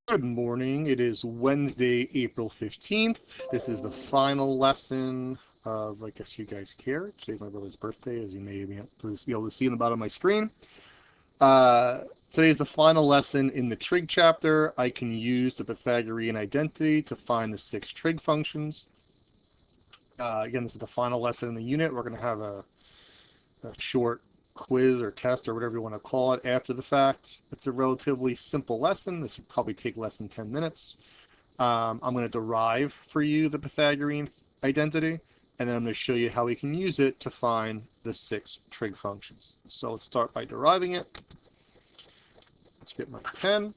Good morning. It is Wednesday, April 15th. This is the final lesson of, I guess you guys care. Today's my brother's birthday, as you may be able to see in the bottom of my screen. Today is the final lesson in the Trig chapter. I can use the Pythagorean identity to find the 6 trig functions. Again, this is the final lesson in the unit. We're going to have a short quiz or test or whatever you want to call it after the fact. It's a relatively simple lesson. This would probably take less than 10 minutes. I'm going to derive for you the Pythagorean identity, and then I'm going to show you how we can use it to find the 6 trig functions. So let's start by deriving it. Let's get my pen.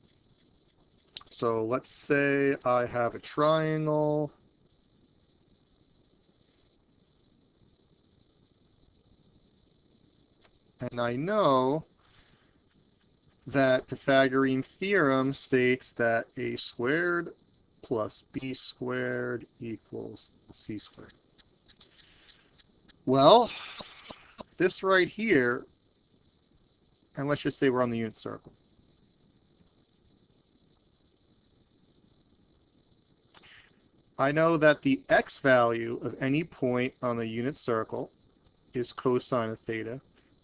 So let's say I have a triangle. And I know that Pythagorean theorem states that a squared plus b squared equals c squared. Well, this right here, and let's just say we're on the unit circle. I know that the x value of any point on the unit circle is cosine of theta,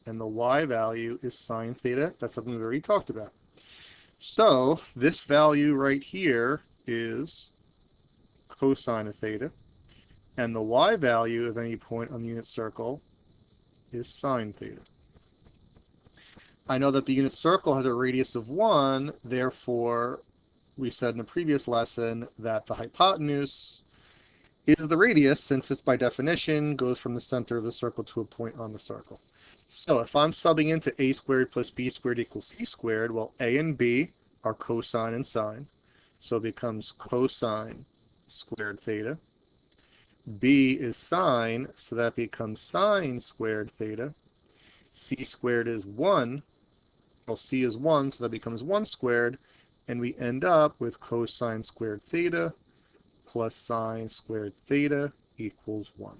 and the y value is sine theta. That's something we already talked about. So this value right here is cosine of theta, and the y value of any point on the unit circle is sine theta. I know that the unit circle has a radius of 1, therefore we said in the previous lesson that the hypotenuse is the radius, since it's by definition goes from the center of the circle to a point on the circle. So if I'm subbing into a squared plus b squared equals c squared, well, a and b are cosine and sine, so it becomes cosine squared theta. B is sine, so that becomes sine squared theta. C squared is 1, well, c is 1, so that becomes 1 squared, and we end up with cosine squared theta plus sine squared theta equals 1.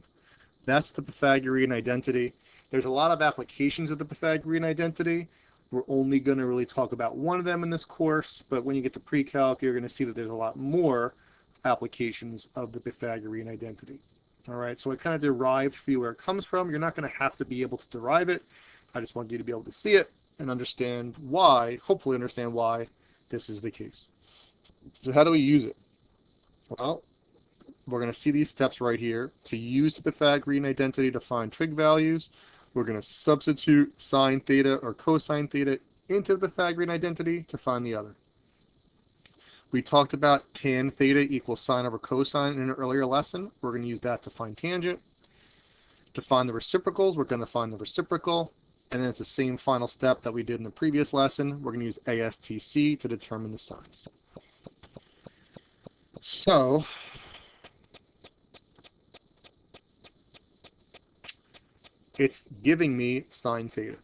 That's the Pythagorean identity. There's a lot of applications of the Pythagorean identity. We're only going to really talk about one of them in this course, but when you get to pre-calc, you're going to see that there's a lot more applications of the Pythagorean identity. All right, so I kind of derived for you where it comes from. You're not going to have to be able to derive it. I just want you to be able to see it and understand why, hopefully understand why this is the case. So how do we use it? Well, we're going to see these steps right here. To use the Pythagorean identity to find trig values, we're going to substitute sine theta or cosine theta into the Pythagorean identity to find the other. We talked about tan theta equals sine over cosine in an earlier lesson. We're going to use that to find tangent. To find the reciprocals, we're going to find the reciprocal. And then it's the same final step that we did in the previous lesson. We're going to use ASTC to determine the sines. So, it's giving me sine theta.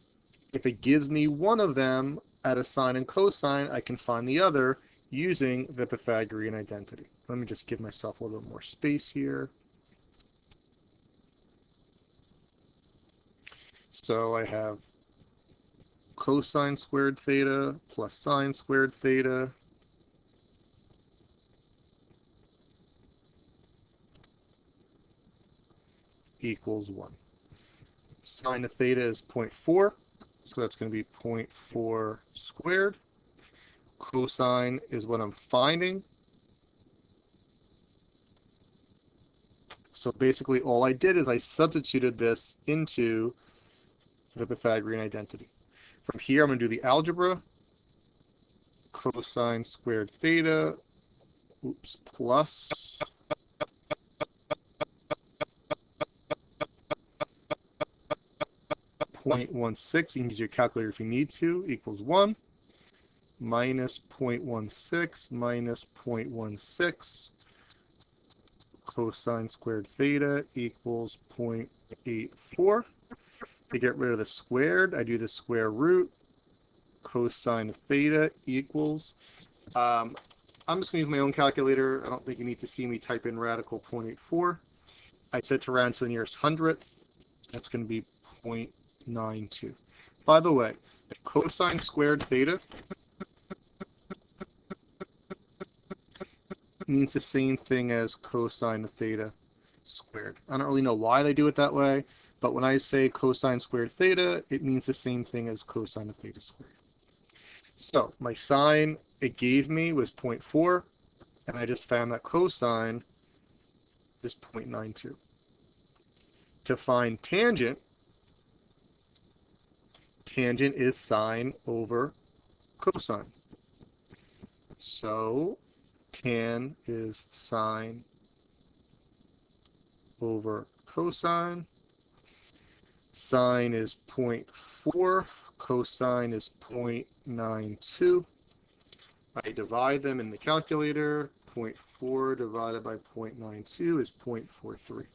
If it gives me one of them at a sine and cosine, I can find the other using the Pythagorean identity. Let me just give myself a little bit more space here. So I have cosine squared theta plus sine squared theta equals 1. Sine of theta is 0.4, so that's going to be 0.4 squared. Cosine is what I'm finding. So basically all I did is I substituted this into the Pythagorean identity. From here I'm going to do the algebra. Cosine squared theta, plus 0.16, you can use your calculator if you need to, equals 1, minus 0.16 minus 0.16, cosine squared theta equals 0.84. To get rid of the squared, I do the square root. Cosine theta equals, I'm just going to use my own calculator. I don't think you need to see me type in radical 0.84. I set to round to the nearest hundredth. That's going to be 0.92. By the way, cosine squared theta means the same thing as cosine of theta squared. I don't really know why they do it that way, but when I say cosine squared theta, it means the same thing as cosine of theta squared. So my sine it gave me was 0.4, and I just found that cosine is 0.92. To find tangent, tangent is sine over cosine. So tan is sine over cosine. Sine is 0.4, cosine is 0.92. I divide them in the calculator. 0.4 divided by 0.92 is 0.43.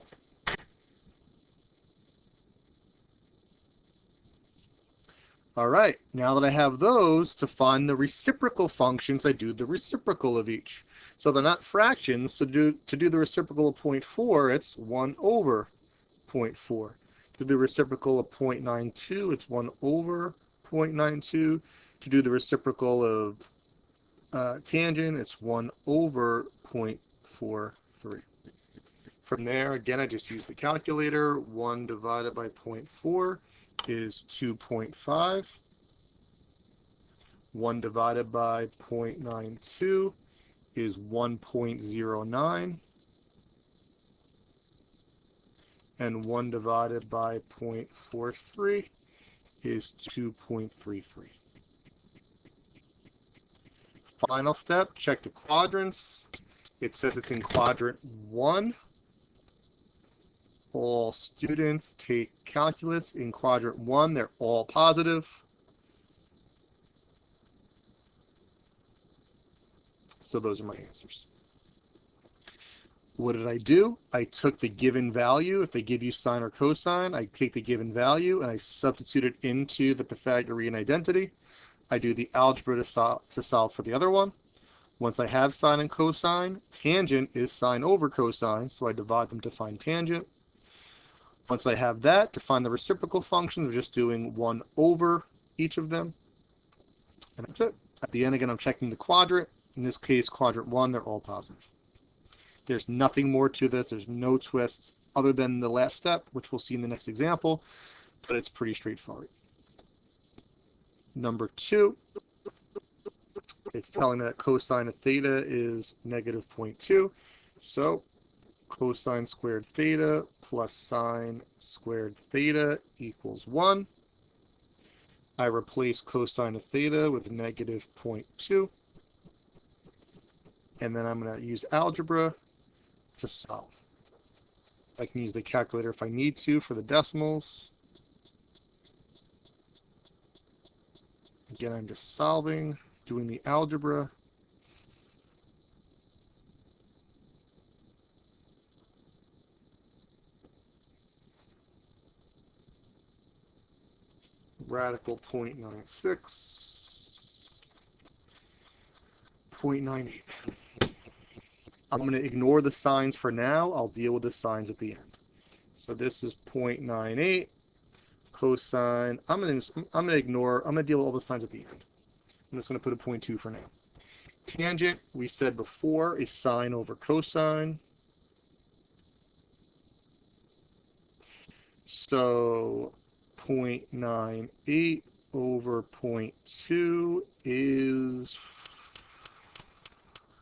All right, now that I have those, to find the reciprocal functions, I do the reciprocal of each. So they're not fractions, so to do the reciprocal of 0.4, it's 1 over 0.4. To do the reciprocal of 0.92, it's 1 over 0.92. To do the reciprocal of tangent, it's 1 over 0.43. From there, again, I just use the calculator. 1 divided by 0.4 is 2.5. 1 divided by 0.92 is 1.09. And 1 divided by 0.43 is 2.33. Final step, check the quadrants. It says it's in quadrant 1. All students take calculus in quadrant 1. They're all positive. So those are my answers. What did I do? I took the given value. If they give you sine or cosine, I take the given value and I substitute it into the Pythagorean identity. I do the algebra to solve for the other one. Once I have sine and cosine, tangent is sine over cosine, so I divide them to find tangent. Once I have that, to find the reciprocal function, we're just doing 1 over each of them. And that's it. At the end, again, I'm checking the quadrant. In this case, quadrant 1, they're all positive. There's nothing more to this. There's no twists other than the last step, which we'll see in the next example, but it's pretty straightforward. Number 2, it's telling me that cosine of theta is negative 0.2. So cosine squared theta plus sine squared theta equals 1. I replace cosine of theta with negative 0.2. And then I'm going to use algebra to solve. I can use the calculator if I need to for the decimals. Again, I'm just solving, doing the algebra. Radical 0.96, 0.98. I'm going to ignore the signs for now. I'll deal with the signs at the end. So this is 0.98 cosine. I'm going to deal with all the signs at the end. I'm just going to put a 0.2 for now. Tangent, we said before, is sine over cosine. So 0.98 over 0.2 is,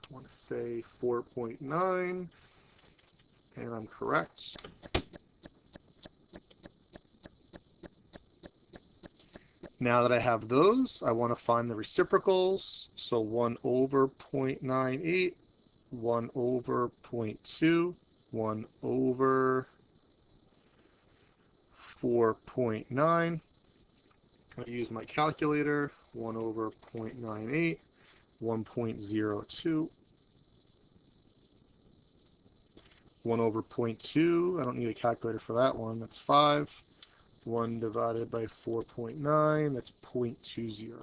I want to say 4.9, and I'm correct. Now that I have those, I want to find the reciprocals. So 1 over 0.98, 1 over 0.2, 1 over 4.9. I use my calculator. 1 over 0.98, 1.02. 1 over 0.2, I don't need a calculator for that one, that's 5. 1 divided by 4.9, that's 0.20.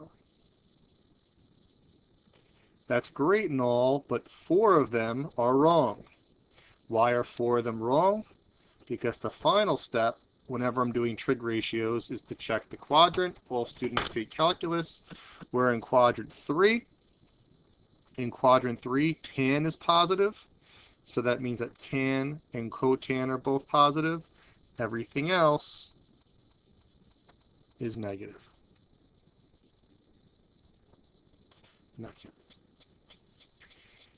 That's great and all, but 4 of them are wrong. Why are 4 of them wrong? Because the final step, whenever I'm doing trig ratios, is to check the quadrant. All students take calculus. We're in quadrant 3. In quadrant 3, tan is positive, so that means that tan and cotan are both positive. Everything else is negative. And that's it.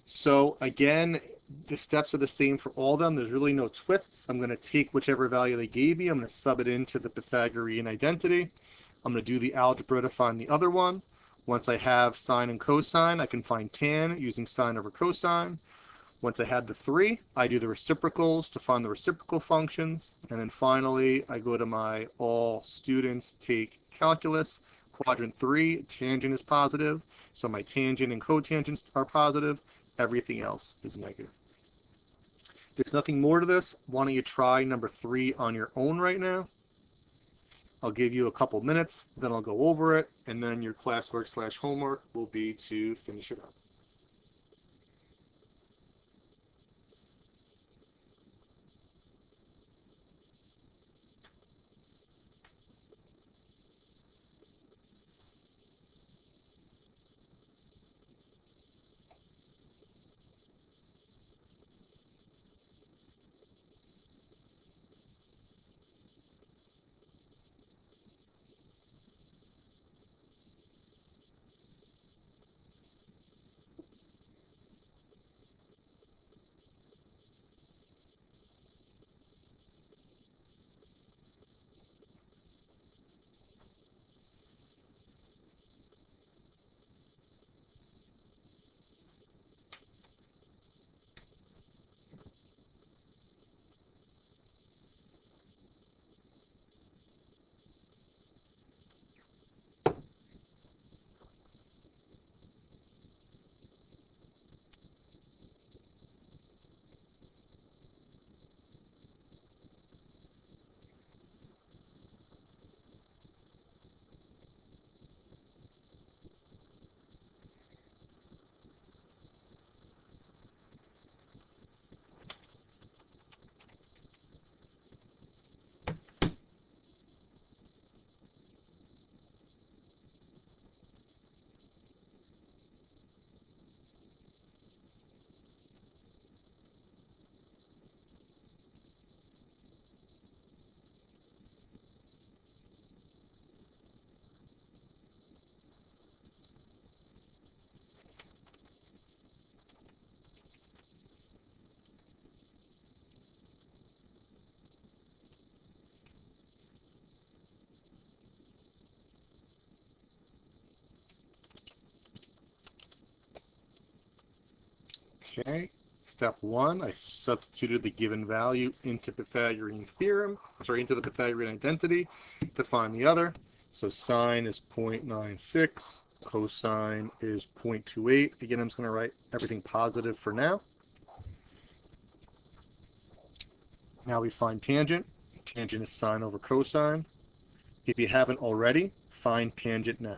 So again, the steps are the same for all of them. There's really no twists. I'm going to take whichever value they gave me. I'm going to sub it into the Pythagorean identity. I'm going to do the algebra to find the other one. Once I have sine and cosine, I can find tan using sine over cosine. Once I had the 3, I do the reciprocals to find the reciprocal functions. And then finally, I go to my all students take calculus. Quadrant 3, tangent is positive. So my tangent and cotangents are positive. Everything else is negative. There's nothing more to this. Why don't you try number 3 on your own right now? I'll give you a couple minutes, then I'll go over it, and then your classwork/homework will be to finish it up. Okay, step 1, I substituted the given value into Pythagorean theorem, into the Pythagorean identity to find the other. So sine is 0.96, cosine is 0.28. Again, I'm just going to write everything positive for now. Now we find tangent. Tangent is sine over cosine. If you haven't already, find tangent now.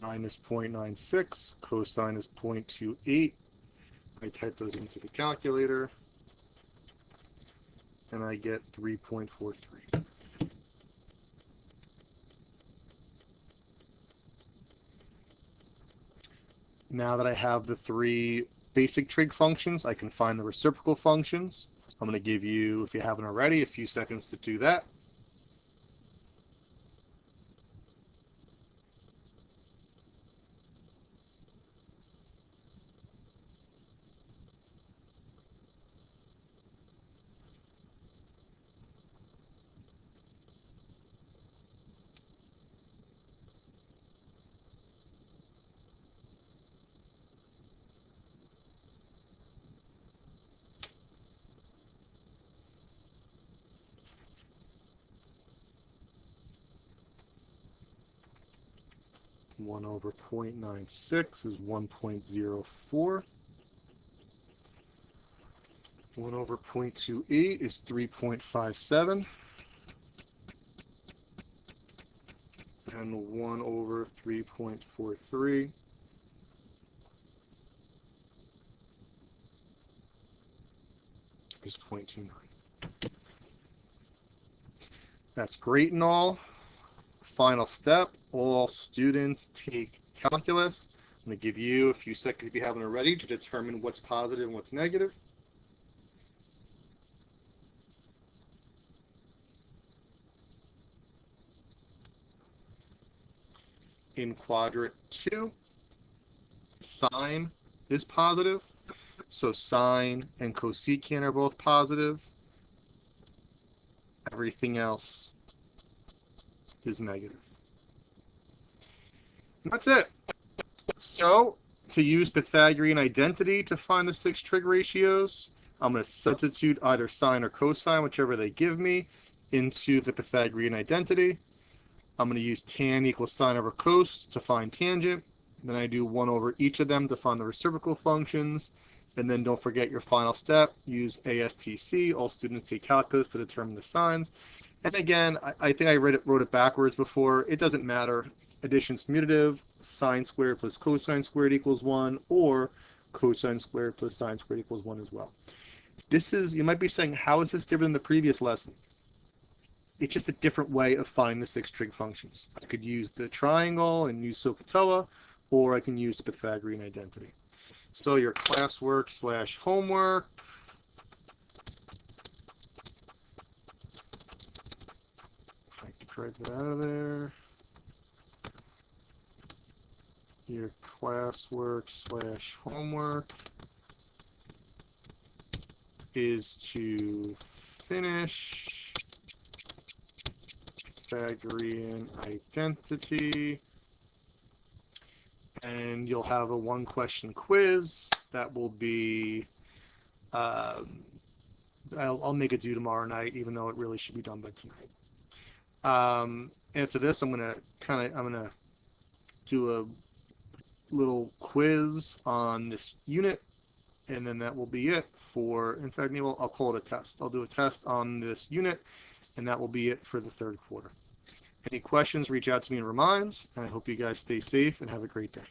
Sine is 0.96, cosine is 0.28. I type those into the calculator, and I get 3.43. Now that I have the 3 basic trig functions, I can find the reciprocal functions. I'm going to give you, if you haven't already, a few seconds to do that. One over 0.96 is 1.04. 1 over 0.28 is 3.57. And 1 over 3.43 is is 0.29. That's great and all. Final step, all students take calculus. I'm going to give you a few seconds if you haven't already to determine what's positive and what's negative. In quadrant 2, sine is positive, so sine and cosecant are both positive. Everything else is negative. And that's it. So, to use Pythagorean identity to find the 6 trig ratios, I'm going to substitute either sine or cosine, whichever they give me, into the Pythagorean identity. I'm going to use tan equals sine over cos to find tangent. Then I do 1 over each of them to find the reciprocal functions. And then don't forget your final step, use ASTC, all students take calculus to determine the signs. And again, I think I wrote it backwards before. It doesn't matter. Addition's commutative, sine squared plus cosine squared equals 1, or cosine squared plus sine squared equals 1 as well. This is, you might be saying, how is this different than the previous lesson? It's just a different way of finding the 6 trig functions. I could use the triangle and use SOHCAHTOA, or I can use the Pythagorean identity. So your classwork / homework. I can drag that out of there. Your classwork / homework is to finish Pythagorean identity, and you'll have a 1-question quiz that will be I'll make it due tomorrow night, even though it really should be done by tonight. After this, I'm gonna do a little quiz on this unit, and then that will be it for, in fact, maybe I'll call it a test. I'll do a test on this unit, and that will be it for the 3rd quarter. Any questions, reach out to me in Reminds, and I hope you guys stay safe and have a great day.